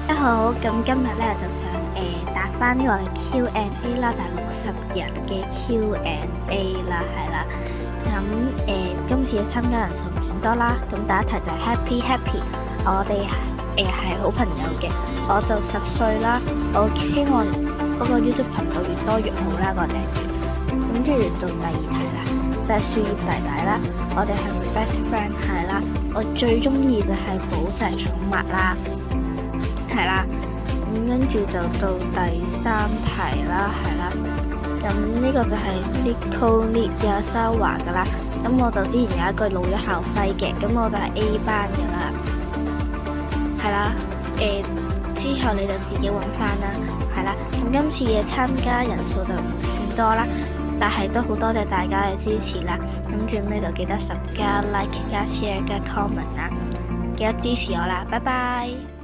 大家好，咁今日咧就想答翻呢個 Q&A 啦，就係60日嘅 Q&A 啦，係啦。咁今次嘅參加人數唔算多啦。咁第一題就係 Happy，我哋係好朋友嘅，我就10歲啦。我希望嗰個 YouTube 頻道越多越好啦，個訂閱。咁跟住到第二題啦，就係樹葉弟弟啦，我哋係咪 best friend 係啦。我最中意就係寶石寵物啦。係啦，咁跟住就到第3題啦，係啦，咁呢個就係 Nico Lee 嘅修華噶啦，咁我就之前有一句露咗校徽嘅，咁我就係 A 班噶啦，係啦，之後你就自己揾翻啦，係啦，咁今次嘅參加人數就唔算多啦，但係都好多謝大家嘅支持啦，咁最尾就記得10+like 加 share 加 comment 啦，記得支持我啦，拜拜。